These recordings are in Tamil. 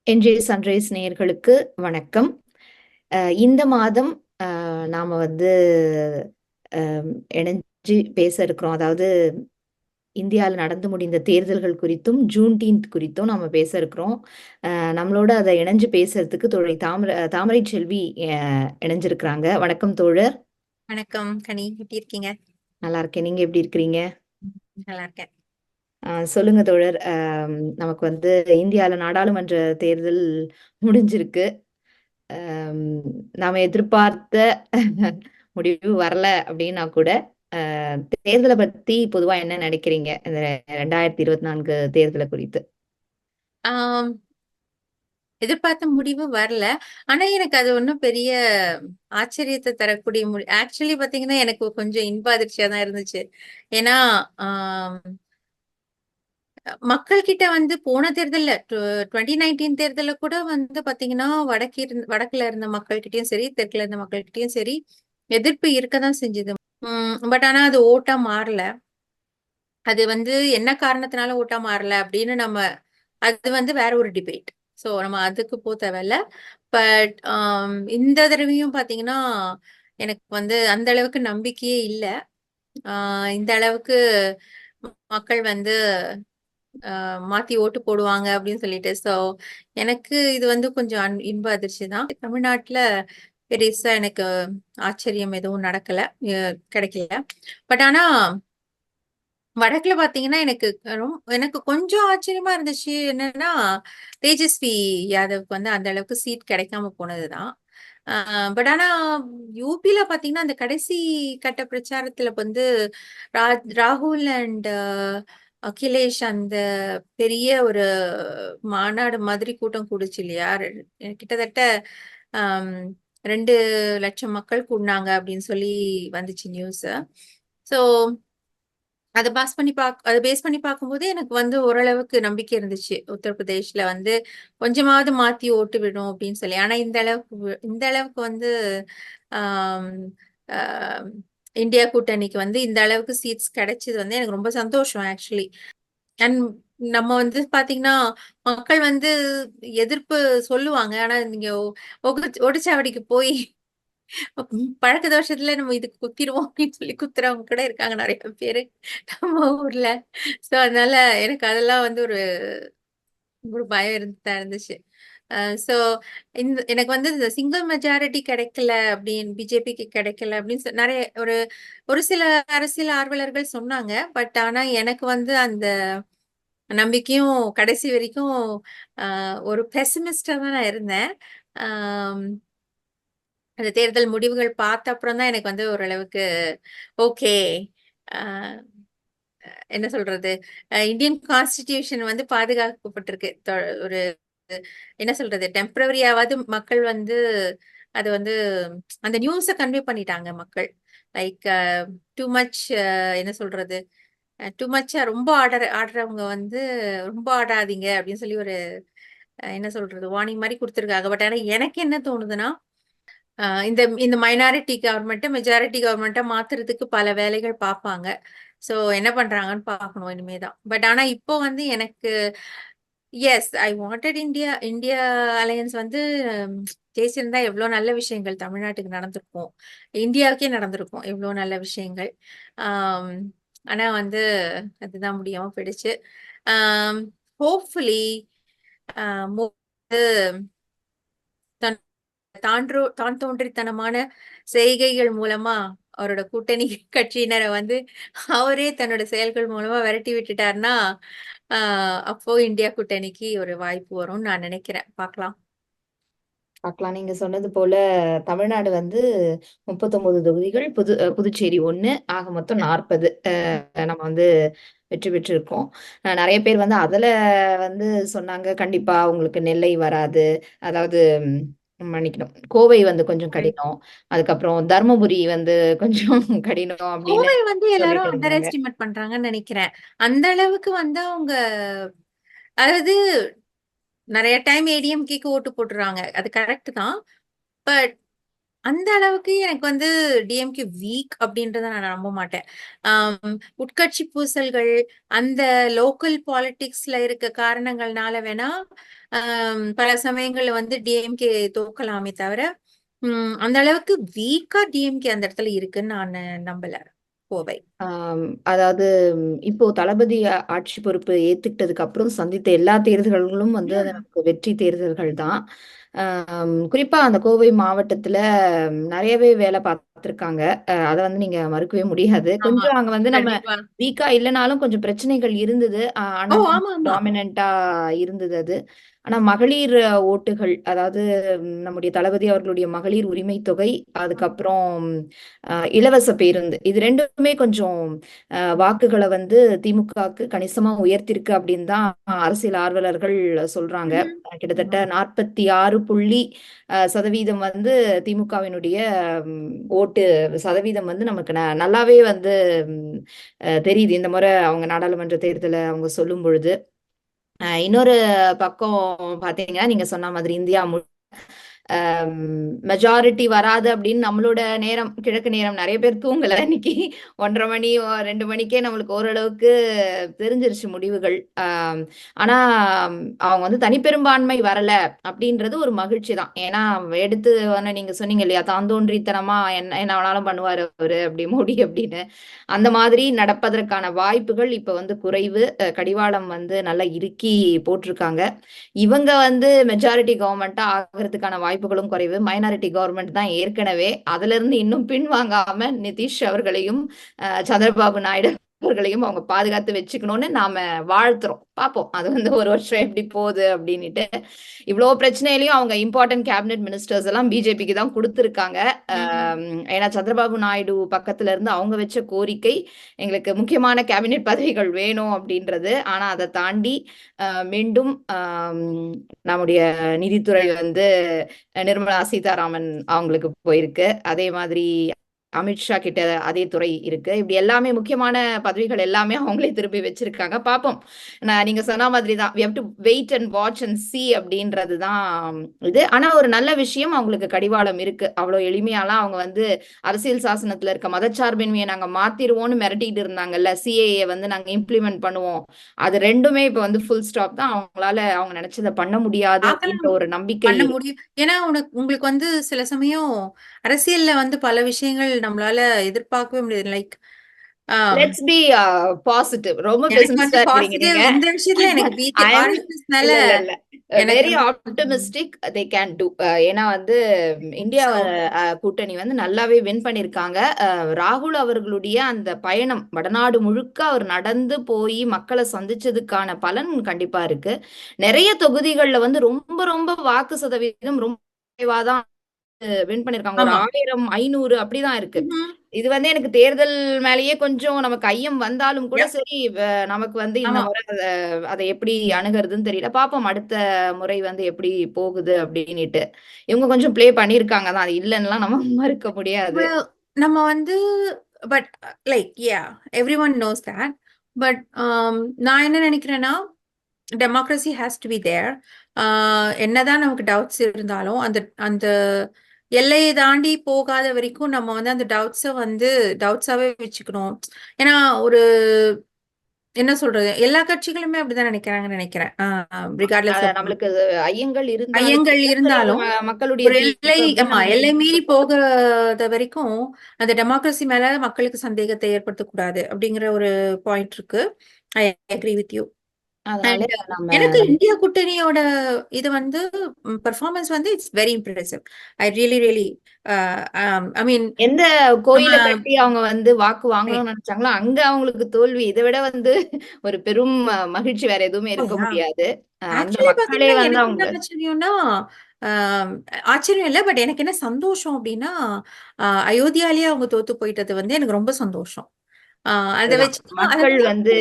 என்ஜே சன்ரைஸ் நேயர்களுக்கு வணக்கம். இந்த மாதம் நாம வந்து இணைஞ்சு பேச இருக்கிறோம். அதாவது இந்தியாவில் நடந்து முடிந்த தேர்தல்கள் குறித்தும் ஜூன்டீன்த் குறித்தும் நாம பேச இருக்கிறோம். நம்மளோட அதை இணைஞ்சு பேசுறதுக்கு தோழி தாமரை செல்வி இணைஞ்சிருக்கிறாங்க. வணக்கம் தோழர். வணக்கம் கனி, எப்படி இருக்கீங்க? நல்லா இருக்கேன். நீங்க எப்படி இருக்கிறீங்க? நல்லா இருக்கேன். சொல்லுங்க தோழர். நமக்கு வந்து இந்தியாவில் நாடாளுமன்ற தேர்தல் முடிஞ்சிருக்கு. நாம எதிர்பார்த்த முடிவு வரல அப்படின்னா கூட தேர்தலை பத்தி பொதுவா என்ன நினைக்கிறீங்க இந்த 2024 தேர்தலை குறித்து? ஆம், எதிர்பார்த்த முடிவு வரல. ஆனா எனக்கு அது ஒன்றும் பெரிய ஆச்சரியத்தை தரக்கூடிய ஆக்சுவலி பாத்தீங்கன்னா எனக்கு கொஞ்சம் இன்ப அதிர்ச்சியா தான் இருந்துச்சு. ஏன்னா ஆம், மக்கள் கிட்ட வந்து போன தேர்தல்ல 2019 தேர்தல்ல கூட வந்து பாத்தீங்கன்னா வடக்குல இருந்த மக்கள்கிட்டயும் சரி, தெற்குல இருந்த மக்கள்கிட்டயும் சரி எதிர்ப்பு இருக்கதான் செஞ்சது. பட் ஆனா அது ஓட்டா மாறல. அது வந்து என்ன காரணத்தினால ஓட்டா மாறல அப்படின்னு அது வந்து வேற ஒரு டிபேட். சோ நம்ம அதுக்கு தேவையில்ல. பட் இந்த தடவையும் பாத்தீங்கன்னா எனக்கு வந்து அந்த அளவுக்கு நம்பிக்கையே இல்ல. இந்த அளவுக்கு மக்கள் வந்து மாத்தி ஓட்டு போடுவாங்க அப்படின்னு சொல்லிட்டு. சோ எனக்கு இது வந்து கொஞ்சம் இன்ப அதிர்ச்சி தான். தமிழ்நாட்டுல பெருசா எனக்கு ஆச்சரியம் எதுவும் நடக்கல, கிடைக்கல. பட் ஆனா வடக்குல பாத்தீங்கன்னா எனக்கு கொஞ்சம் ஆச்சரியமா இருந்துச்சு. என்னன்னா தேஜஸ்வி யாதவ்க்கு வந்து அந்த அளவுக்கு சீட் கிடைக்காம போனதுதான். பட் ஆனா யூபில பாத்தீங்கன்னா அந்த கடைசி கட்ட பிரச்சாரத்துல வந்து ராகுல் அண்ட் அகிலேஷ் அந்த பெரிய ஒரு மாநாடு மாதிரி கூட்டம் கூடுச்சு இல்லையா? கிட்டத்தட்ட ஆம், 2 லட்சம் மக்கள் கூடினாங்க அப்படின்னு சொல்லி வந்துச்சு நியூஸ். சோ அதை பேஸ் பண்ணி பார்க்கும்போது எனக்கு வந்து ஓரளவுக்கு நம்பிக்கை இருந்துச்சு. உத்தரப்பிரதேஷ்ல வந்து கொஞ்சமாவது மாத்தி ஓட்டு விடும் அப்படின்னு சொல்லி. ஆனா இந்த அளவுக்கு வந்து ஆம், ஆம், இந்தியா கூட்டணிக்கு வந்து இந்த அளவுக்கு சீட்ஸ் கிடைச்சது வந்து எனக்கு ரொம்ப சந்தோஷம் ஆக்சுவலி. அண்ட் நம்ம வந்து பாத்தீங்கன்னா மக்கள் வந்து எதிர்ப்பு சொல்லுவாங்க. ஆனா நீங்க ஒடுச்சாவடிக்கு போய் பழக்க தோஷத்துல நம்ம இதுக்கு குத்திடுவோம் அப்படின்னு சொல்லி குத்துறவங்க கூட இருக்காங்க நிறைய பேரு நம்ம ஊர்ல. சோ அதனால எனக்கு அதெல்லாம் வந்து ஒரு ஒரு பயம் இருந்துச்சு. சோ எனக்கு வந்து இந்த சிங்கிள் மெஜாரிட்டி கிடைக்கல அப்படின்னு, பிஜேபிக்கு கிடைக்கல அப்படின்னு நிறைய ஒரு ஒரு சில அரசியல் ஆர்வலர்கள் சொன்னாங்க. பட் ஆனா எனக்கு வந்து அந்த நம்பிக்கையும் கடைசி வரைக்கும் ஒரு பெசிமிஸ்டா தான் நான் இருந்தேன். ஆம், அந்த தேர்தல் முடிவுகள் பார்த்த அப்புறம் தான் எனக்கு வந்து ஓரளவுக்கு ஓகே. என்ன சொல்றது, இந்தியன் கான்ஸ்டிடியூஷன் வந்து பாதுகாக்கப்பட்டிருக்கு. ஒரு என்ன சொல்றது, டெம்பரவரியாவது மக்கள் வந்து அது வந்து அந்த நியூஸ கன்வே பண்ணிட்டாங்க மக்கள். லைக் டூ மச், என்ன சொல்றது, டூ மச்சா ரொம்ப ஆடுறவங்க வந்து ரொம்ப ஆடாதீங்க அப்படின்னு சொல்லி ஒரு என்ன சொல்றது வார்னிங் மாதிரி கொடுத்துருக்காங்க. பட் ஆனா எனக்கு என்ன தோணுதுன்னா இந்த இந்த மைனாரிட்டி கவர்மெண்ட் மெஜாரிட்டி கவர்மெண்ட்டா மாத்துறதுக்கு பல வேலைகள் பார்ப்பாங்க. சோ என்ன பண்றாங்கன்னு பார்க்கணும் இனிமேதான். பட் ஆனா இப்போ வந்து எனக்கு as I wanted India India alliance வந்து ஜெயிச்சிருந்தா எவ்வளவு நல்ல விஷயங்கள் தமிழ்நாட்டுக்கு நடந்திருக்கும், இந்தியாவுக்கே நடந்திருக்கும் எவ்வளவு நல்ல விஷயங்கள். ஆம், ஆனா வந்து அதுதான் முடியாம போயிடுச்சு. ஹோப்ஃபுல்லி தான் தோன்றித்தனமான செய்கைகள் மூலமா அவரோட கூட்டணி கட்சியினரை வந்து அவரே தன்னோட செயல்கள் மூலமா விரட்டி விட்டுட்டாருன்னா அப்போ இந்தியா கூட்டணிக்கு ஒரு வாய்ப்பு வரும்னு நான் நினைக்கிறேன். பார்க்கலாம். பார்க்கலாம். நீங்க சொன்னது போல தமிழ்நாடு வந்து 39 தொகுதிகள், புதுச்சேரி 1, ஆக மொத்தம் 40 நம்ம வந்து வெற்றி பெற்றிருக்கோம். நிறைய பேர் வந்து அதுல வந்து சொன்னாங்க கண்டிப்பா உங்களுக்கு நெல்லை வராது. அதாவது மன்னிக்கணும், கோவை வந்து கொஞ்சம் கடினம், அதுக்கப்புறம் தர்மபுரி வந்து கொஞ்சம் கடினம் அப்படின்னு கோவை வந்து எல்லாரும் சொல்லிட்டு அண்டர் இருந்தாங்க. எஸ்டிமேட் பண்றாங்கன்னு நினைக்கிறேன். அந்த அளவுக்கு வந்து அவங்க, அதாவது நிறைய டைம் ஏடிஎம்கேக்கு ஓட்டு போட்டுறாங்க, அது கரெக்ட் தான். பட் அந்த அளவுக்கு எனக்கு வந்து டிஎம்கே வீக் அப்படின்றத நான் நம்ப மாட்டேன். உட்கட்சி பூசல்கள், அந்த லோக்கல் பாலிடிக்ஸ்ல இருக்க காரணங்கள்னால வேணா பல சமயங்கள்ல வந்து டிஎம்கே தோக்கலாமே தவிர, அந்த அளவுக்கு வீக்கா டிஎம்கே அந்த இடத்துல இருக்குன்னு நான் நம்பல. கோவை. அதாவது இப்போ தளபதி ஆட்சி பொறுப்பு ஏத்துக்கிட்டதுக்கு அப்புறம் சந்தித்த எல்லா தேர்தல்களும் வந்து அது நமக்கு வெற்றி தேர்தல்கள் தான். குறிப்பா அந்த கோவை மாவட்டத்துல நிறையவே வேலை பார்த்திருக்காங்க. அதை வந்து நீங்க மறுக்கவே முடியாது. ஆமா, கொஞ்சம் அங்க வந்து நம்ம கண்டிப்பா. வீக்கா இல்லைனாலும் கொஞ்சம் பிரச்சனைகள் இருந்தது. ஆனா ஓ, ஆமா, ஆமா. டாமினண்டா இருந்தது அது. ஆனா மகளிர் ஓட்டுகள், அதாவது நம்முடைய தளபதி அவர்களுடைய மகளிர் உரிமை தொகை, அதுக்கப்புறம் இலவச பேருந்து, இது ரெண்டுமே கொஞ்சம் வாக்குகளை வந்து திமுகவுக்கு கணிசமா உயர்த்திருக்கு அப்படின்னு தான் அரசியல் ஆர்வலர்கள் சொல்றாங்க. ம்ஹும். கிட்டத்தட்ட ஆமா. 46% வந்து திமுகவினுடைய ஓட்டு சதவீதம் வந்து நமக்கு நல்லாவே வந்து தெரியுது இந்த முறை அவங்க நாடாளுமன்ற தேர்தலை அவங்க சொல்லும் பொழுது. இன்னொரு பக்கம் பாத்தீங்கன்னா நீங்க சொன்ன மாதிரி இந்தியா மெஜாரிட்டி வராது அப்படின்னு நம்மளோட நேரம், கிழக்கு நேரம், நிறைய பேர் தூங்கல இன்னைக்கு. 1:30 மணி 2 மணிக்கே நம்மளுக்கு ஓரளவுக்கு தெரிஞ்சிருச்சு முடிவுகள். ஆனா அவங்க வந்து தனிப்பெரும்பான்மை வரல அப்படின்றது ஒரு மகிழ்ச்சி தான். ஏன்னா எடுத்து நீங்க சொன்னீங்க இல்லையா, தாந்தோன்றித்தனமா என்ன என்ன வேணாலும் பண்ணுவாரு அவரு அப்படி மோடி அப்படின்னு. அந்த மாதிரி நடப்பதற்கான வாய்ப்புகள் இப்ப வந்து குறைவு. கடிவாளம் வந்து நல்லா இறுக்கி போட்டிருக்காங்க. இவங்க வந்து மெஜாரிட்டி கவர்மெண்டா ஆகிறதுக்கான வாய்ப்புகளும் குறைவு. மைனாரிட்டி கவர்மெண்ட் தான் ஏற்கனவே. அதுல இருந்து இன்னும் பின்வாங்காம நிதிஷ் அவர்களையும் சந்திரபாபு நாயுடு அவர்களையும் அவங்க பாதுகாத்து வச்சுக்கணும்னு நாம வாழ்த்துறோம். பார்ப்போம் அது வந்து ஒரு வருஷம் எப்படி போகுது அப்படின்னுட்டு. இவ்வளவு பிரச்சனையிலயும் அவங்க இம்பார்ட்டன்ட் கேபினெட் மினிஸ்டர்ஸ் எல்லாம் பிஜேபிக்கு தான் கொடுத்துருக்காங்க. ஏன்னா சந்திரபாபு நாயுடு பக்கத்துல இருந்து அவங்க வச்ச கோரிக்கை, எங்களுக்கு முக்கியமான கேபினெட் பதவிகள் வேணும் அப்படின்றது. ஆனா அதை தாண்டி மீண்டும் நம்முடைய நிதித்துறை வந்து நிர்மலா சீதாராமன் அவங்களுக்கு போயிருக்கு. அதே மாதிரி அமித்ஷா கிட்ட அதே துறை இருக்கு. இப்படி எல்லாமே முக்கியமான பதவிகள் எல்லாமே அவங்களே திருப்பி வச்சிருக்காங்க. பார்ப்போம். நீங்க சொன்ன மாதிரி தான், we have to wait and watch and see அப்படின்றது தான் இது. ஆனா ஒரு நல்ல விஷயம், அவங்களுக்கு கடிவாளம் இருக்கு. அவ்வளவு எளிமையாலாம் அவங்க வந்து அரசியல் சாசனத்துல இருக்க மதச்சார்பின்மையை நாங்க மாத்திருவோம்னு மிரட்டிட்டு இருந்தாங்கல்ல, சிஏஏ வந்து நாங்க இம்ப்ளிமெண்ட் பண்ணுவோம், அது ரெண்டுமே இப்ப வந்து ஃபுல் ஸ்டாப் தான். அவங்களால அவங்க நினைச்சதை பண்ண முடியாது அப்படின்ற பார்க்கலாம், ஒரு நம்பிக்கை. பண்ண முடியும். ஏன்னா உங்களுக்கு வந்து சில சமயம் அரசியல்ல வந்து பல விஷயங்கள் நம்மளால எதிர்பார்க்கவே முடியாது. Like let's be positive. ரொம்ப எனக்கு வந்து பெசிமிஸ்டா இருக்கிறீங்க பாசிட்டிவ் நீங்க. இந்த விஷயத்துல எனக்கு ஐ எம் ஆர்எஸ்எஸ் மேல இல்ல இல்ல இல்ல எனக்கு வெரி வந்து ஆப்டமிஸ்டிக் தே கேன் டூ. ஏன்னா வந்து இந்தியா சோ கூட்டணி வந்து நல்லாவே வின் பண்ணிருக்காங்க. ராகுல் அவர்களுடைய அந்த பயணம் வடநாடு முழுக்க அவர் நடந்து போய் மக்களை சந்திச்சதுக்கான பலன் கண்டிப்பா இருக்கு. நிறைய தொகுதிகள்ல வந்து ரொம்ப ரொம்ப வாக்கு சதவீதம் ரொம்ப குறைவாதான் வின் பண்ணிருக்காங்க. ஒரு ஆமா. 1000 500 அப்படிதான் இருக்கு. ம்ஹும். இது வந்து எனக்கு தேர்தல் மேலேயே கொஞ்சம் நமக்கு ஐயம் வந்தாலும் கூட Yeah. சரி, நமக்கு வந்து இந்த ஆமா. முறை அதை எப்படி அணுகிறதுன்னு தெரியல. பாப்போம் அடுத்த முறை வந்து எப்படி போகுது அப்படின்னுட்டு. இவங்க கொஞ்சம் ப்ளே பண்ணிருக்காங்க தான், அது இல்லைன்னுலாம் நம்ம மறுக்க முடியாது. Well, நம்ம வந்து but like everyone knows that. But நான் என்ன நினைக்கிறேன்னா, democracy has to be there. என்னதான் நமக்கு டவுட்ஸ் இருந்தாலும் அந்த அந்த எல்லையை தாண்டி போகாத வரைக்கும் நம்ம வந்து அந்த டவுட்ஸை வந்து டவுட்ஸாவே வச்சுக்கணும். ஏன்னா ஒரு என்ன சொல்றது, எல்லா கட்சிகளுமே அப்படிதான் நினைக்கிறாங்கன்னு நினைக்கிறேன். ரிகார்ட்லெஸ் ஆஃப் நம்மளுக்கு ஐயங்கள் இருந்தாலும் ஐயங்கள் கூட சரி, அது இருந்தாலும் மக்களுடைய ஒரு எல்லை, தீர்ப்பு அப்படின்னு ஆமா, நம்ம எல்லை மீறி எடுத்துக்கணும். போகிறத வரைக்கும் அந்த டெமோக்ரஸி மேல மக்களுக்கு சந்தேகத்தை ஏற்படுத்தக்கூடாது அப்படிங்கிற ஒரு பாயிண்ட் இருக்கு. I agree with you. அதனால அண்ட் நம்ம எனக்கு இந்தியா கூட்டணியோட இது வந்து பெர்ஃபார்மன்ஸ் வந்து it's very impressive. I really really I mean எந்த நம்ம கோயிலை கட்டி அவங்க வந்து வாக்கு வாங்கணும்னு நினைச்சாங்களோ அங்க அவங்களுக்கு தோல்வி. இதை விட வந்து ஒரு பெரும் மகிழ்ச்சி வேற எதுவுமே இருக்க முடியாது. அந்த ஆக்சுவலி மக்களே பாத்தீங்கன்னா வந்து எனக்கு அவங்க என்ன ஆச்சரியம்னா, ஆஹ் ஆச்சரியம் இல்லை, பட் எனக்கு என்ன சந்தோஷம் அப்படின்னா, அயோத்தியாலேயே அவங்க தோத்து போயிட்டது வந்து எனக்கு ரொம்ப சந்தோஷம். அதை அதுதான் வச்சுதான் அதை மக்கள் விட வந்து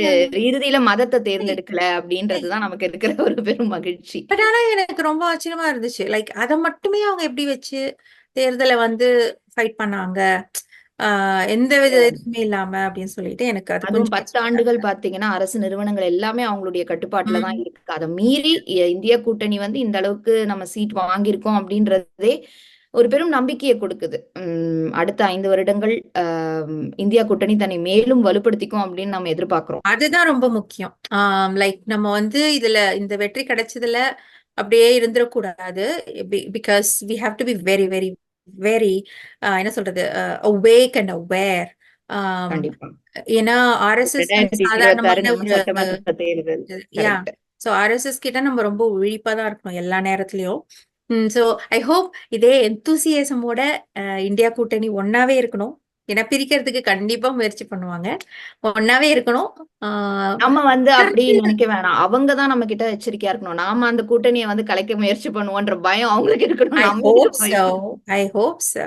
இறுதியில மதத்தை தேர்ந்தெடுக்கல அப்படின்றதுதான் நமக்கு இருக்கிற ஒரு பெரும் மகிழ்ச்சி. பட் ஆனா எனக்கு ரொம்ப ஆச்சரியமா இருந்துச்சு. லைக் அதை மட்டுமே அவங்க எப்படி வச்சு தேர்தலை வந்து ஃபைட் பண்ணாங்க, எந்த வித இதுவுமே இல்லாம அப்படின்னு சொல்லிட்டு எனக்கு அது அதுவும் கொஞ்சம் 10 ஆண்டுகள் பாத்தீங்கன்னா அரசு நிறுவனங்கள் எல்லாமே அவங்களுடைய கட்டுப்பாட்டுல தான் ம். இருக்கு. அதை மீறி இந்திய கூட்டணி வந்து இந்த அளவுக்கு நம்ம சீட் வாங்கியிருக்கோம் அப்படின்றதே ஒரு பெரும் நம்பிக்கையை கொடுக்குது. அடுத்த 5 வருடங்கள் இந்தியா கூட்டணி தன்னை மேலும் வலுப்படுத்திக்கும் அப்படின்னு நம்ம எதிர்பார்க்கிறோம். அதுதான் ரொம்ப முக்கியம். லைக் நம்ம வந்து இதுல இந்த வெற்றி கிடைச்சதுல அப்படியே இருந்துடக்கூடாது. Because we have to be very very very என்ன சொல்றது, அவேக் அண்ட் அவேர். கண்டிப்பா. ஏன்னா ஆர்எஸ்எஸ் வந்து 2026 சாதாரணமான நம்ம ஒரு சட்டமன்ற தேர்தல். Yeah correct. ஸோ ஆர்எஸ்எஸ் கிட்ட நம்ம ரொம்ப விழிப்பா தான் இருக்கணும் எல்லா நேரத்துலயும். ஸோ ஐ ஹோப் இதே எந்தூசியசமோட இந்தியா கூட்டணி ஒன்னாவே இருக்கணும். ஏன்னா பிரிக்கிறதுக்கு கண்டிப்பா முயற்சி பண்ணுவாங்க. ஒன்னாவே இருக்கணும். ஆஹ் நம்ம வந்து அப்படி தொடர்ந்து நினைக்க வேணாம். அவங்க தான் நம்ம கிட்ட எச்சரிக்கையா இருக்கணும். நாம அந்த கூட்டணியை வந்து கலைக்க முயற்சி பண்ணுவோன்ற பயம் அவங்களுக்கு இருக்கணும். ஐ நம்ம ஹோப் எதுக்கு சோ. பயம்? I hope so. So,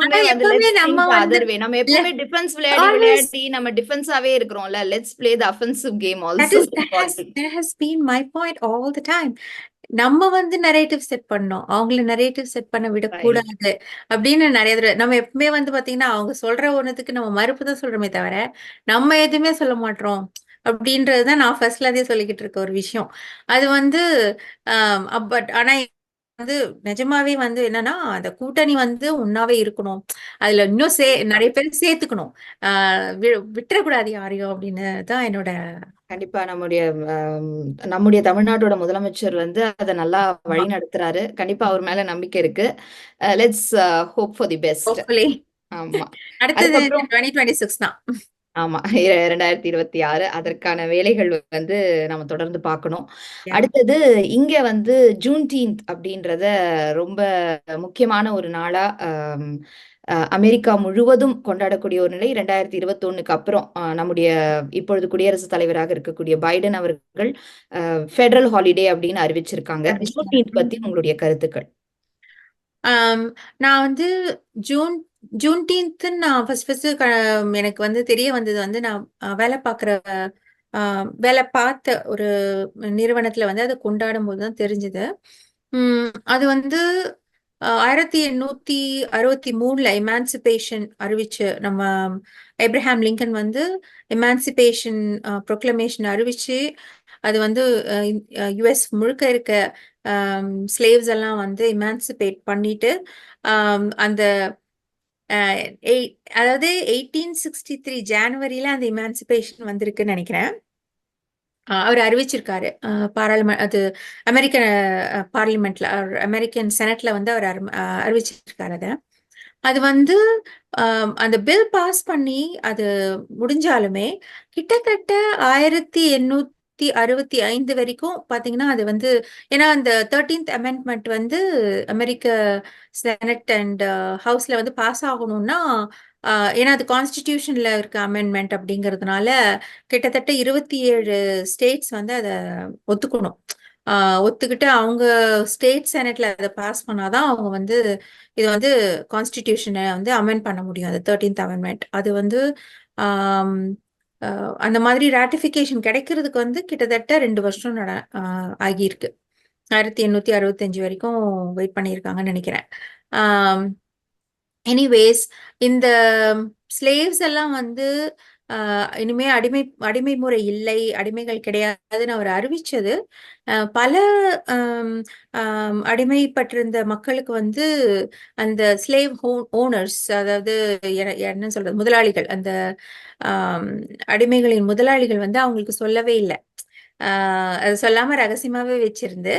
ஆனா எப்பவுமே வந்து எப்பவுமே லெட்ஸ் நம்ம திங்க் வந்து அதர் வே. நம்ம இல்ல எப்பவுமே டிஃபென்ஸ் விளையாடி ஆல்வேஸ் விளையாடி நம்ம டிஃபென்ஸாவே இருக்கிறோம்ல. Let's play the offensive game that also is in that has politics. that has been my point all the time. நம்ம வந்து நரேட்டிவ் செட் பண்ணோம், அவங்கள நரேட்டிவ் செட் பண்ண ரைட். விடக்கூடாது அப்படின்னு நிறைய தடவை நம்ம எப்பவுமே வந்து பாத்தீங்கன்னா அவங்க சொல்ற ஒண்ணுத்துக்கு நம்ம மறுப்பு தான் சொல்றோமே தவிர நம்ம எதுவுமே சொல்ல மாட்டோம் அப்படின்றதுதான் நான் ஃபர்ஸ்ட்ல இருந்தே சொல்லிக்கிட்டு இருக்க ஒரு விஷயம். அது வந்து பட் ஆனா வந்து நிஜமாவே வந்து என்னன்னா அந்த கூட்டணி வந்து ஒன்னாவே இருக்கணும். அதுல இன்னும் கண்டிப்பா. நிறைய பேர் சேர்த்துக்கணும். விட்டுறக்கூடாது யாரையும் அப்படின்னு தான் என்னோட. கண்டிப்பா நம்முடைய தமிழ்நாட்டோட முதலமைச்சர் வந்து அத நல்லா ஆமா. வழி நடத்துறாரு. கண்டிப்பா அவர் மேல நம்பிக்கை இருக்கு. Let's hope for the best. Hopefully ஆமா. அடுத்தது அதுக்கப்புறம் 2026 தான். ஆமா. 2026 அதற்கான வேலைகள் வந்து நம்ம தொடர்ந்து பார்க்கணும். Yeah. அடுத்தது இங்க வந்து ஜூன்டீன்த் அப்படின்றத ரொம்ப முக்கியமான ஒரு நாளா அமெரிக்கா முழுவதும் கொண்டாடக்கூடிய ஒரு நிலை 2021க்கு அப்புறம் நம்முடைய இப்பொழுது குடியரசுத் தலைவராக இருக்கக்கூடிய பைடன் அவர்கள் ஃபெடரல் ஹாலிடே அப்படின்னு அறிவிச்சிருக்காங்க. ஜூன்டீன்த் பத்தி உங்களுடைய கருத்துக்கள்? நான் வந்து ஜூன் ஜூன்டீன்த் நான் ஃபர்ஸ்ட் எனக்கு வந்து தெரிய வந்தது வந்து நான் வேலை பார்த்த ஒரு நிறுவனத்துல வந்து அதை கொண்டாடும் போதுதான் தெரிஞ்சது. அது வந்து 1863 எமான்சிபேஷன் அறிவிச்சு நம்ம ஏப்ரஹாம் லிங்கன் வந்து எமான்சிபேஷன் ப்ரொக்ளமேஷன் அறிவிச்சு அது வந்து யுஎஸ் முழுக்க இருக்க ஸ்லேவ்ஸ் எல்லாம் வந்து எமான்சிபேட் பண்ணிட்டு அந்த அதாவது 1863 ஜானுவரியில அந்த எமான்சிபேஷன் வந்திருக்குன்னு நினைக்கிறேன். அவர் அறிவிச்சிருக்காரு. அது அமெரிக்க பார்லிமெண்ட்ல அமெரிக்கன் செனட்ல வந்து அவர் அறிவிச்சிருக்காரு அத. அது வந்து அந்த பில் பாஸ் பண்ணி அது முடிஞ்சாலுமே கிட்டத்தட்ட 1865 வரைக்கும் பாத்தீங்கன்னா அது வந்து ஏன்னா அந்த 13th அமெண்ட்மெண்ட் வந்து அமெரிக்க செனட் அண்ட் ஹவுஸ்ல வந்து பாஸ் ஆகணும்னா ஏன்னா அது கான்ஸ்டிடியூஷன்ல இருக்க அமெண்ட்மெண்ட் அப்படிங்கிறதுனால கிட்டத்தட்ட 27 ஸ்டேட்ஸ் வந்து அதை ஒத்துக்கணும். ஒத்துக்கிட்டு அவங்க ஸ்டேட் செனட்ல அதை பாஸ் பண்ணாதான் அவங்க வந்து இது வந்து கான்ஸ்டிடியூஷனை வந்து அமெண்ட் பண்ண முடியும். அது 13th அமெண்ட்மெண்ட் அது வந்து அந்த மாதிரி ராட்டிபிகேஷன் கிடைக்கிறதுக்கு வந்து கிட்டத்தட்ட 2 வருஷம் ஆகியிருக்கு. 1865 வரைக்கும் வெயிட் பண்ணியிருக்காங்கன்னு நினைக்கிறேன். எனிவேஸ் இந்த ஸ்லேவ்ஸ் எல்லாம் வந்து இனிமே அடிமை முறை இல்லை, அடிமைகள் கிடையாதுன்னு அவர் அறிவிச்சது பல அடிமைப்பட்டிருந்த மக்களுக்கு வந்து அந்த ஸ்லேவ் ஓனர்ஸ், அதாவது என்ன சொல்றது, முதலாளிகள், அந்த அடிமைகளின் முதலாளிகள் வந்து அவங்களுக்கு சொல்லவே இல்லை. அது சொல்லாம ரகசியமாவே வச்சிருந்து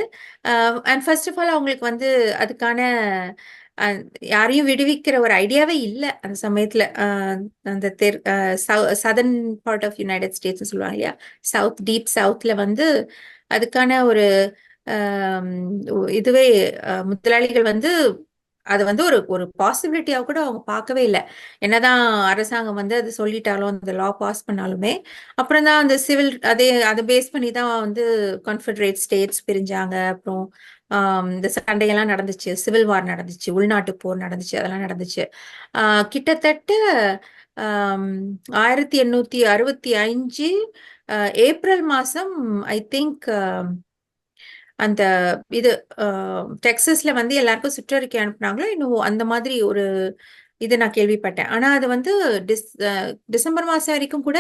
அண்ட் ஃபர்ஸ்ட் ஆஃப் ஆல் அவங்களுக்கு வந்து அதுக்கான யாரையும் விடுவிக்கிற ஒரு ஐடியாவே இல்லை அந்த சமயத்துல. அந்த southern part of United States சொல்லுவாங்க இல்லையா, டீப் சவுத்ல வந்து அதுக்கான ஒரு இதுவே முதலாளிகள் வந்து அது வந்து ஒரு ஒரு பாசிபிலிட்டியாக கூட அவங்க பார்க்கவே இல்லை. என்னதான் அரசாங்கம் வந்து அது சொல்லிட்டாலும் அந்த லா பாஸ் பண்ணாலுமே அப்புறம் தான் அந்த சிவில் அதை பேஸ் பண்ணி தான் வந்து கான்ஃபெடரேட் ஸ்டேட்ஸ் பிரிஞ்சாங்க. அப்புறம் இந்த சண்டையெல்லாம் நடந்துச்சு, சிவில் வார் நடந்துச்சு, உள்நாட்டு போர் நடந்துச்சு, அதெல்லாம் நடந்துச்சு. கிட்டத்தட்ட 1865 ஏப்ரல் மாசம் ஐ திங்க் அந்த இது டெக்ஸஸ்ல வந்து எல்லாருக்கும் சுற்றறிக்கை அனுப்புனாங்களோ இன்னும் அந்த மாதிரி ஒரு இது நான் கேள்விப்பட்டேன். ஆனா அது வந்து டிசம்பர் மாசம் வரைக்கும் கூட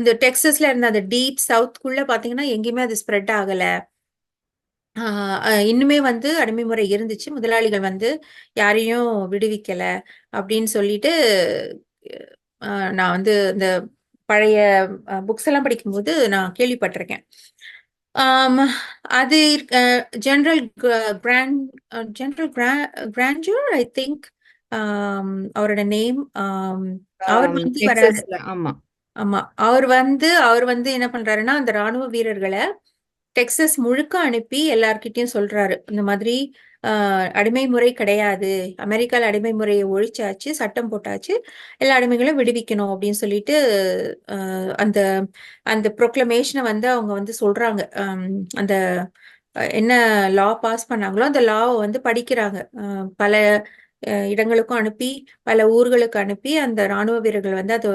இந்த டெக்ஸஸ்ல இருந்த அந்த டீப் சவுத்குள்ள பாத்தீங்கன்னா எங்கேயுமே அது ஸ்ப்ரெட் ஆகல இன்னுமே வந்து அடிமை முறை இருந்துச்சு. முதலாளிகள் வந்து யாரையும் விடுவிக்கல அப்படின்னு சொல்லிட்டு நான் வந்து இந்த பழைய புக்ஸ் எல்லாம் படிக்கும்போது நான் கேள்விப்பட்டிருக்கேன். ஆம், அது ஜெனரல் கிராண்ட் ஜெனரல் கிராண்டூர் ஐ திங்க் அவரோட நேம். அவர் வந்து வராரு. டெக்சாஸ்ல. ஆமா. ஆமா. அவர் வந்து என்ன பண்றாருன்னா, அந்த ராணுவ வீரர்கள டெக்சாஸ் முழுக்க அனுப்பி எல்லார்கிட்டயும் சொல்றாரு. இந்த மாதிரி அடிமை முறை கிடையாது. அமெரிக்கால அடிமை முறைய ஒழிச்சாச்சு, சட்டம் போட்டாச்சு. எல்லா அடிமைகளும் விடுவிக்கணும் அப்படின்னு சொல்லிட்டு அந்த அந்த ப்ரொக்ளமேஷன வந்து அவங்க வந்து சொல்றாங்க. அந்த என்ன லா பாஸ் பண்ணாங்களோ, அந்த லாவ வந்து படிக்கிறாங்க. பல இடங்களுக்கும் அனுப்பி, பல ஊர்களுக்கு அனுப்பி, அந்த ராணுவ வீரர்கள் வந்து அத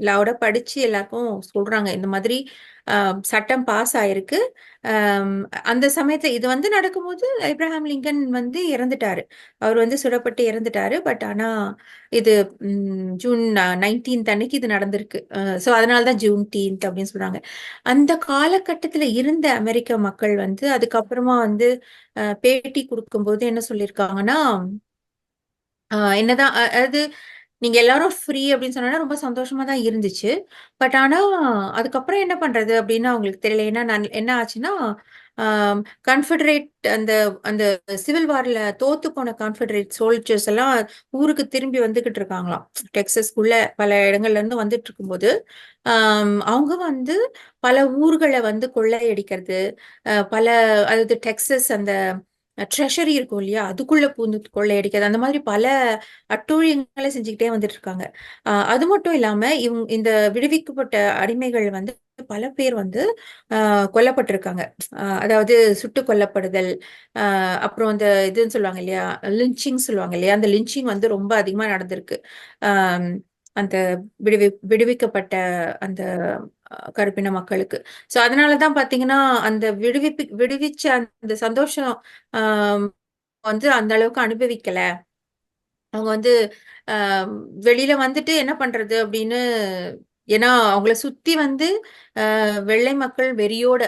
லவுடா படிச்சு எல்லாருக்கும் சொல்றாங்க. இந்த மாதிரி சட்டம் பாஸ் ஆயிருக்கு. அம் அந்த சமயத்துல இது வந்து நடக்கும்போது ஏப்ரஹாம் லிங்கன் வந்து இறந்துட்டாரு. அவர் வந்து சுடப்பட்டு இறந்துட்டாரு. பட் ஆனா இது ஜூன் 19th அன்னைக்கு இது நடந்திருக்கு. ஸோ அதனால தான் ஜூன்டீன்த் அப்படின்னு சொல்றாங்க. அந்த காலகட்டத்துல இருந்த அமெரிக்க மக்கள் வந்து அதுக்கப்புறமா வந்து பேட்டி குடுக்கும்போது என்ன சொல்லியிருக்காங்கன்னா, என்னதான் அதாவது நீங்க எல்லாரும் ஃப்ரீ அப்படின்னு சொன்னோனே ரொம்ப சந்தோஷமா தான் இருந்துச்சு. பட் ஆனா, அதுக்கப்புறம் என்ன பண்றது அப்படின்னு அவங்களுக்கு தெரியல. ஏன்னா என்ன ஆச்சுன்னா, ஆம் கன்ஃபெடரேட் அந்த அந்த சிவில் வார்ல தோத்து போன கான்ஃபெடரேட் சோல்ஜர்ஸ் எல்லாம் ஊருக்கு திரும்பி வந்துகிட்டு இருக்காங்களாம். டெக்சாஸ்க்குள்ள பல இடங்கள்ல இருந்து வந்துட்டு இருக்கும்போது, அவங்க வந்து பல ஊர்கள வந்து கொள்ளையடிக்கிறது, பல அதாவது டெக்சாஸ் அந்த ட்ரெஷரி இருக்கும் இல்லையா? அதுக்குள்ள பூந்து கொள்ளையடிக்கிறது. அந்த மாதிரி பல அட்டூழியங்கள செஞ்சுக்கிட்டே வந்துட்டு இருக்காங்க. அது மட்டும் இல்லாம இந்த விடுவிக்கப்பட்ட அடிமைகள் வந்து பல பேர் வந்து கொல்லப்பட்டிருக்காங்க. அதாவது சுட்டுக் கொல்லப்படுதல், அ அப்புறம் அந்த இதுன்னு சொல்லுவாங்க இல்லையா? லிஞ்சிங் சொல்லுவாங்க இல்லையா? அந்த லிஞ்சிங் வந்து ரொம்ப அதிகமா நடந்திருக்கு. அம் அந்த விடுவிக்கப்பட்ட அந்த கருப்பின மக்களுக்கு. ஸோ அதனால தான் பார்த்தீங்கன்னா, அந்த விடுவிச்ச அந்த சந்தோஷம் அ வந்து அந்த அளவுக்கு அனுபவிக்கல. அவங்க வந்து அ வெளியில வந்துட்டு என்ன பண்றது அப்படின்னு ஏன்னா அவங்கள சுத்தி வந்து வெள்ளை மக்கள் வெறியோட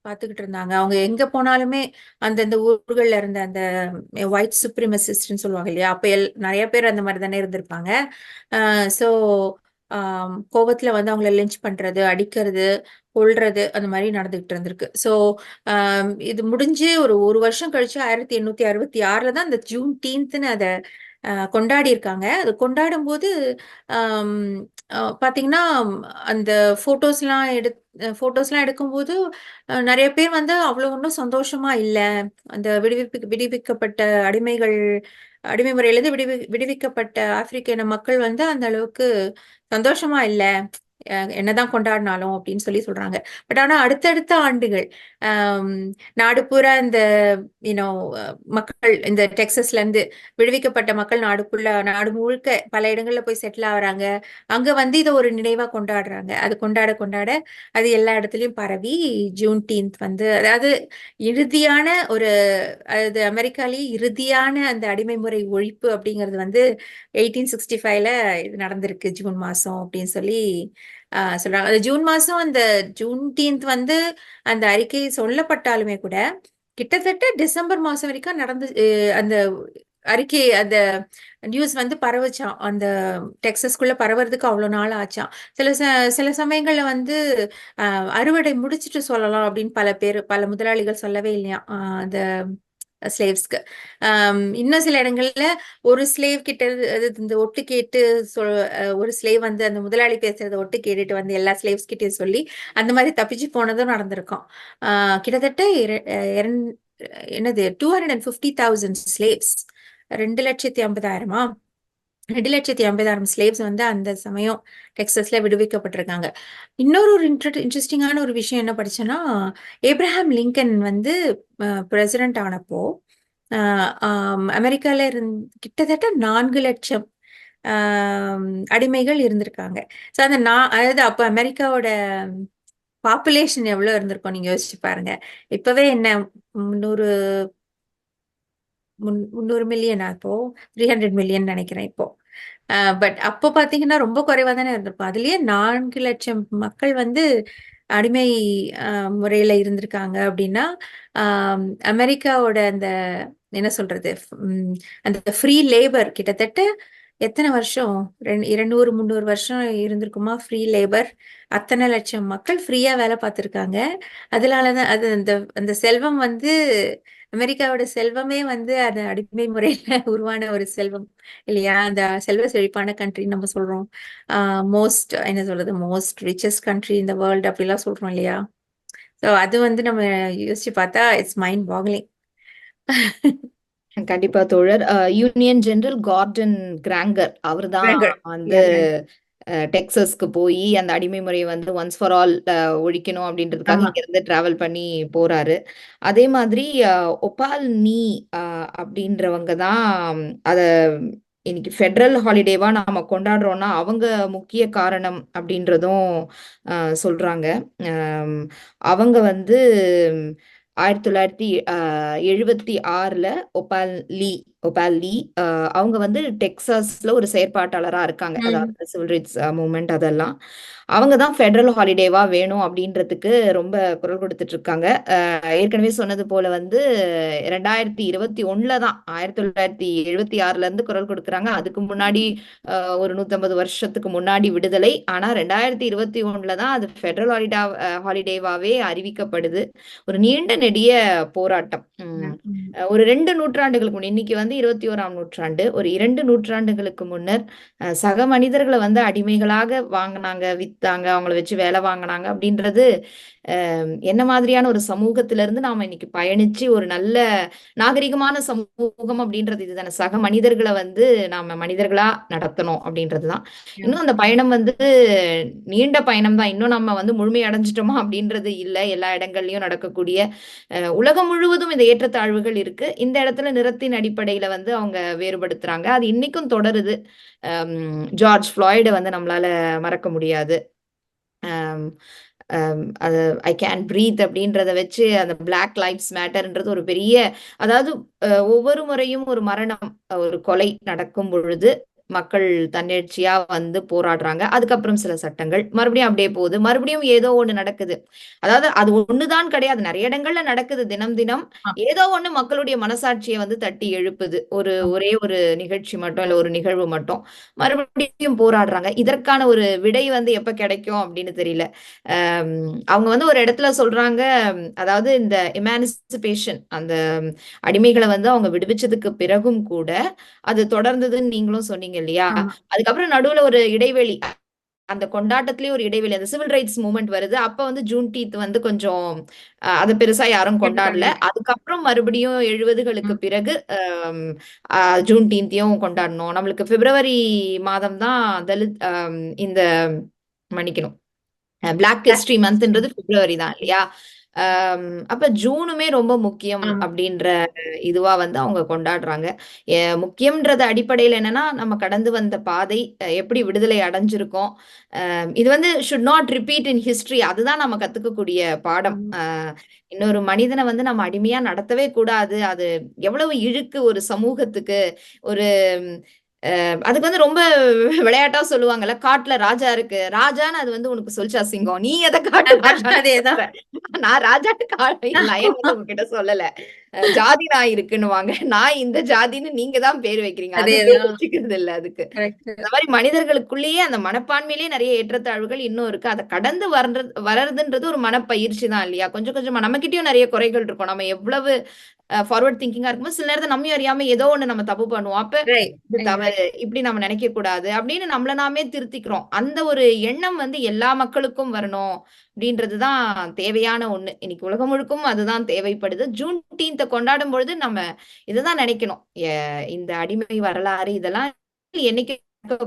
பார்த்துக்கிட்டு இருந்தாங்க. அவங்க எங்க போனாலுமே அந்தந்த ஊர்கள்ல இருந்த அந்த ஒயிட் சுப்ரிமசிஸ்ட்ன்னு சொல்லுவாங்க இல்லையா? அப்ப நெறைய பேர் அந்த மாரி தானே இருந்திருப்பாங்க. ஸோ கோவத்துல வந்து அவங்கள லிஞ்ச் பண்றது, அடிக்கிறது, கொல்றது அந்த மாரி நடந்துகிட்டு இருந்திருக்கு. ஸோ இது முடிஞ்சு ஒரு 1 வருஷம் கழிச்சு 1866ல தான் அந்த ஜூன்டீன்த்ன்னு அத கொண்டாடியிருக்காங்க. அது கொண்டாடும்போது அம் பார்த்தீங்கன்னா, அந்த ஃபோட்டோஸ்லாம் ஃபோட்டோஸ்லாம் எடுக்கும்போது நெறைய பேர் வந்து அவ்வளோ ஒண்ணும் சந்தோஷமா இல்ல. அந்த விடுவிக்கப்பட்ட அடிமைகள் அடிமை முறையிலிருந்து விடுவிக்கப்பட்ட ஆப்பிரிக்க இன மக்கள் வந்து அந்த அளவுக்கு சந்தோஷமா இல்ல. என்னதான் கொண்டாடினாலும் அப்படின்னு சொல்றாங்க. பட் ஆனா அடுத்தடுத்த ஆண்டுகள் ஆம், நாடு பூரா இந்த யூனோ மக்கள் இந்த டெக்சாஸ்ல இருந்து விடுவிக்கப்பட்ட மக்கள் நாடு முழுக்க பல இடங்கள்ல போய் செட்டில் ஆகுறாங்க. அங்க வந்து இதை ஒரு நினைவா கொண்டாடுறாங்க. அது கொண்டாட அது எல்லா இடத்துலயும் பரவி ஜூன்டீன்த் வந்து அதாவது இறுதியான ஒரு அது அமெரிக்காலேயே இறுதியான அந்த அடிமை முறை ஒழிப்பு அப்படிங்கிறது வந்து 1865ல இது நடந்திருக்கு ஜூன் மாசம் அப்படின்னு சொல்றாங்க. அது ஜூன் மாசம் அந்த ஜூன்டீன்த் வந்து அந்த அறிக்கை சொல்லப்பட்டாலுமே கூட கிட்டத்தட்ட டிசம்பர் மாசம் வரைக்கும் நடந்து அந்த அறிக்கை அந்த நியூஸ் வந்து பரவுச்சாம். அந்த டெக்சாஸ்குள்ள பரவுறதுக்கு அவ்வளவு நாள் ஆச்சாம். சில சமயங்கள்ல வந்து அறுவடை முடிச்சிட்டு சொல்லலாம் அப்படின்னு பல முதலாளிகள் சொல்லவே இல்லையா அந்த ஸ்லேவ்ஸ்க்கு. இன்னும் சில இடங்கள்ல ஒரு ஸ்லேவ் கிட்ட இந்த ஒட்டு கேட்டு ஒரு ஸ்லேவ் வந்து அந்த முதலாளி பேசுறத ஒட்டு கேட்டுட்டு வந்து எல்லா ஸ்லேவ்ஸ் கிட்டயும் சொல்லி அந்த மாதிரி தப்பிச்சு போனதும் நடந்திருக்கும். கிட்டத்தட்ட என்னது 250,000 ஸ்லேவ்ஸ் 2,50,000 2,50,000 ஸ்லேவ்ஸ் வந்து அந்த சமயம் டெக்சாஸ்ல விடுவிக்கப்பட்டிருக்காங்க. இன்னொரு ஒரு இன்ட்ரெஸ்டிங்கான ஒரு விஷயம் என்ன படிச்சேன்னா, ஏப்ரஹாம் லிங்கன் வந்து பிரசிடென்ட் ஆனப்போ அமெரிக்கால கிட்டத்தட்ட 4,00,000 அடிமைகள் இருந்திருக்காங்க. ஸோ அதாவது அப்ப அமெரிக்காவோட பாப்புலேஷன் எவ்வளவு இருந்திருக்கும் நீங்க யோசிச்சு பாருங்க. இப்பவே என்ன 300 300 மில்லியனா இப்போ 300 மில்லியன் நினைக்கிறேன் இப்போ. பட் அப்போ பாத்தீங்கன்னா ரொம்ப குறைவா தானே இருந்திருக்கும். அதுலயே 4,00,000 மக்கள் வந்து அடிமை முறையில இருந்திருக்காங்க அப்படின்னா, அமெரிக்காவோட அந்த என்ன சொல்றது, அந்த ஃப்ரீ லேபர் கிட்டத்தட்ட எத்தனை வருஷம், 200 300 வருஷம் இருந்திருக்குமா ஃப்ரீ லேபர். அத்தனை லட்சம் மக்கள் ஃப்ரீயா வேலை பார்த்திருக்காங்க. அதனாலதான் அது அந்த அந்த செல்வம் வந்து அமெரிக்காவோட செல்வமே வந்து அது அடிமை முறையில உருவான ஒரு செல்வம் இல்லையா? அந்த செல்வ செழிப்பான கண்ட்ரி நம்ம சொல்றோம். மோஸ்ட் என்ன சொல்றது, மோஸ்ட் ரிச்சஸ்ட் கண்ட்ரி இந்த வேர்ல்டு அப்படிலாம் சொல்றோம் இல்லையா? ஸோ அது வந்து நம்ம யோசிச்சு பார்த்தா இட்ஸ் மைண்ட் பாக்லிங். கண்டிப்பா தோழர். யூனியன் ஜெனரல் கார்டன் கிராங்கர் அவர்தான் வந்து டெக்சஸ்க்கு போய் அந்த அடிமை முறையை வந்து ஒன்ஸ் ஃபார் ஆல் ஒழிக்கணும் அப்படின்றதுக்காக ஆமா. இங்க இருந்து டிராவல் பண்ணி போறாரு. அதே மாதிரி ஒபால் நீ அப்படின்றவங்க தான் அத இன்னைக்கு ஃபெடரல் ஹாலிடேவா நாம கொண்டாடுறோம்னா அவங்க முக்கிய காரணம் அப்படின்றதும் சொல்றாங்க. அம், அவங்க வந்து 1976ல ஒபால் லீ ஒபால் லீ அவங்க வந்து டெக்சாஸ்ல ஒரு செயற்பாட்டாளரா இருக்காங்க. ம். அதாவது சிவில் ரைட்ஸ் மூவ்மெண்ட் அதெல்லாம். அவங்க தான் ஃபெடரல் ஹாலிடேவா வேணும் அப்படின்றதுக்கு ரொம்ப குரல் கொடுத்துட்டு இருக்காங்க. ஏற்கனவே சொன்னது போல வந்து 2021ல தான் 1976ல இருந்து குரல் கொடுக்குறாங்க. அதுக்கு முன்னாடி ஒரு 150 வருஷத்துக்கு முன்னாடி விடுதலை. ஆனா 2021ல தான் அது ஃபெடரல் ஹாலிடேவாவே அறிவிக்கப்படுது. ஒரு நீண்ட நெடிய போராட்டம். ஒரு 2 நூற்றாண்டுகளுக்கு முன்ன, இன்னைக்கு வந்து 21ஆம் நூற்றாண்டு. ஒரு 2 நூற்றாண்டுகளுக்கு முன்னர் சக மனிதர்களை வந்து அடிமைகளாக வாங்கினாங்க, வித்தாங்க, அவங்கள வச்சு வேலை வாங்கினாங்க அப்படின்றது என்ன மாதிரியான ஒரு சமூகத்திலிருந்து நாம இன்னைக்கு பயணிச்சு ஒரு நல்ல நாகரிகமான சமூகம் அப்படின்றது இதுதானே. சக மனிதர்களை வந்து நாம மனிதர்களா நடத்தணும் அப்படின்றதுதான். இன்னும் அந்த பயணம் வந்து நீண்ட பயணம் தான். இன்னும் நம்ம வந்து முழுமை அடைஞ்சிட்டோமா அப்படின்றது இல்ல. எல்லா இடங்கள்லயும் நடக்கக்கூடிய உலகம் முழுவதும் இந்த ஏற்றத்தாழ்வுகள் இருக்கு. இந்த இடத்துல நிறத்தின் அடிப்படையில வந்து அவங்க வேறுபடுத்துறாங்க. அது இன்னைக்கும் தொடருது. ஜார்ஜ் ஃப்ளாய்ட வந்து நம்மளால மறக்க முடியாது. அது ஐ கேன் பிரீத் அப்படின்றத வச்சு அந்த பிளாக் லைஃப்ஸ் மேட்டர்ன்றது ஒரு பெரிய, அதாவது ஒவ்வொரு முறையும் ஒரு மரணம், ஒரு கொலை நடக்கும் பொழுது மக்கள் தன்னெழுச்சியா வந்து போராடுறாங்க. அதுக்கப்புறம் சில சட்டங்கள் மறுபடியும் அப்படியே போகுது. மறுபடியும் ஏதோ ஒண்ணு நடக்குது. அதாவது அது ஒண்ணுதான் கிடையாது. நிறைய இடங்கள்ல நடக்குது தினம் தினம். ஏதோ ஒண்ணு மக்களுடைய மனசாட்சியை வந்து தட்டி எழுப்புது. ஒரே ஒரு நிகழ்ச்சி மட்டும் இல்ல ஒரு நிகழ்வு மட்டும். மறுபடியும் போராடுறாங்க. இதற்கான ஒரு விடை வந்து எப்ப கிடைக்கும் அப்படின்னு தெரியல. அவங்க வந்து ஒரு இடத்துல சொல்றாங்க, அதாவது இந்த எமான்சிபேஷன், அந்த அடிமைகளை வந்து அவங்க விடுவிச்சதுக்கு பிறகும் கூட அது தொடர்ந்ததுன்னு நீங்களும் சொன்னீங்க இல்லையா? ஆமா. அதுக்கப்புறம் நடுவுல ஒரு இடைவெளி, அந்த கொண்டாட்டத்திலேயே ஒரு இடைவெளி, அந்த சிவில் ரைட்ஸ் மூவ்மெண்ட் வருது. அப்ப வந்து ஜூன் டீத் வந்து கொஞ்சம் அதை பெருசா யாரும் கொண்டாடல. ஏத்துக்கொள்ளல. அதுக்கப்புறம் மறுபடியும் 70களுக்கு ம். பிறகு ஜூன் டீன்த்தையும் கொண்டாடணும். நம்மளுக்கு பிப்ரவரி மாதம் தான் தலித் இந்த மன்னிக்கணும், பிளாக் ஹிஸ்டரி மந்த்ன்றது பிப்ரவரி தான் இல்லையா? அப்ப ஜூனுமே ரொம்ப முக்கியம் ஆமா. அப்படின்ற இதுவா வந்து அவங்க கொண்டாடுறாங்க. முக்கியம்ன்றது அடிப்படையில் என்னன்னா நம்ம கடந்து வந்த பாதை, எப்படி விடுதலை அடைஞ்சிருக்கோம். இது வந்து should not repeat in history. அதுதான் நம்ம கத்துக்கக்கூடிய பாடம். ஆமா. இன்னொரு மனிதனை வந்து நம்ம அடிமையா நடத்தவே கூடாது. அது எவ்வளவு இழுக்கு ஒரு சமூகத்துக்கு. ஒரு அதுக்கு வந்து ரொம்ப விளையாட்டா சொல்லுவாங்கல்ல, காட்டுல ராஜா இருக்கு. ராஜான்னு அது வந்து உனக்கு சொல்லிச்சா சிங்கம்? நீ எதை காட்டு ராஜான்னு அதேதான். சொல்ற? நான் ராஜாட்டு லயன் வந்து உங்ககிட்ட சொல்லல. ஜாதி நாய் இருக்குன்னுவாங்க. நாய் இந்த ஜாதின்னு நீங்க தான் பேர் வைக்கிறீங்க. அது பேர் அதேதான். வச்சுக்கிறது இல்ல அதுக்கு. கரெக்ட். அந்த மாதிரி மனிதர்களுக்குள்ளேயே அந்த மனப்பான்மையிலேயே நிறைய ஏற்றத்தாழ்வுகள் இன்னும் இருக்கு. அதை கடந்து வளருதுன்றது ஒரு மனப்பயிற்சி தான் இல்லையா? கொஞ்சம் கொஞ்சமா நம்மகிட்டயும் நிறைய குறைகள் இருக்கும். நம்ம எவ்வளவு ஃபார்வர்ட் திங்கிங்கா இருக்கும்போது சில நேரத்துல நம்மையும் அறியாம ஏதோ ஒண்ணு நம்ம தப்பு பண்ணுவோம். அப்ப ரைட். இது எக்ஸாக்ட். தவறு, இப்படி நம்ம நினைக்க கூடாது அப்படின்னு நம்மள நாமே திருத்திக்கிறோம். அந்த ஒரு எண்ணம் வந்து எல்லா மக்களுக்கும் வரணும் அப்படின்றதுதான் தேவையான ஒண்ணு. இன்னைக்கு உலகம் முழுக்கும் அதுதான் தேவைப்படுது. ஜூன் 18 கொண்டாடும் பொழுது நம்ம இதுதான் நினைக்கணும். இந்த அடிமை வரலாறு இதெல்லாம் என்னைக்கு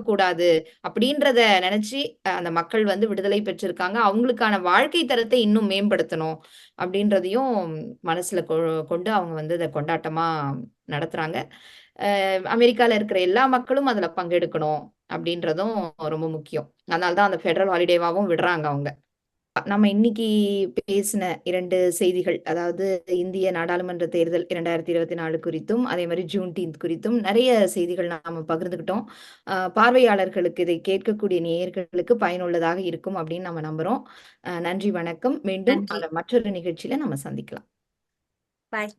கூடாது அப்படின்றத நினைச்சு அந்த மக்கள் வந்து விடுதலை பெற்றிருக்காங்க. அவங்களுக்கான வாழ்க்கை தரத்தை இன்னும் மேம்படுத்தணும் அப்படின்றதையும் மனசுல கொண்டு அவங்க வந்து இதை கொண்டாட்டமா நடத்துறாங்க. அமெரிக்கால இருக்கிற எல்லா மக்களும் அதுல பங்கெடுக்கணும் அப்படின்றதும் ரொம்ப முக்கியம். அதனாலதான் அந்த ஃபெடரல் ஹாலிடேவாவும் விடுறாங்க அவங்க. நம்ம இன்னைக்கு பேசின 2 செய்திகள், அதாவது இந்திய நாடாளுமன்ற தேர்தல் 2024 குறித்தும், அதே மாதிரி ஜூன்டீன்த் குறித்தும் நிறைய செய்திகள் நாம பகிர்ந்துக்கிட்டோம். பார்வையாளர்களுக்கு, இதை கேட்கக்கூடிய நேயர்களுக்கு பயனுள்ளதாக இருக்கும் அப்படின்னு நம்ம நம்புறோம். நன்றி, வணக்கம். மீண்டும் நன்றி. மற்றொரு நிகழ்ச்சியில நம்ம சந்திக்கலாம். பாய்.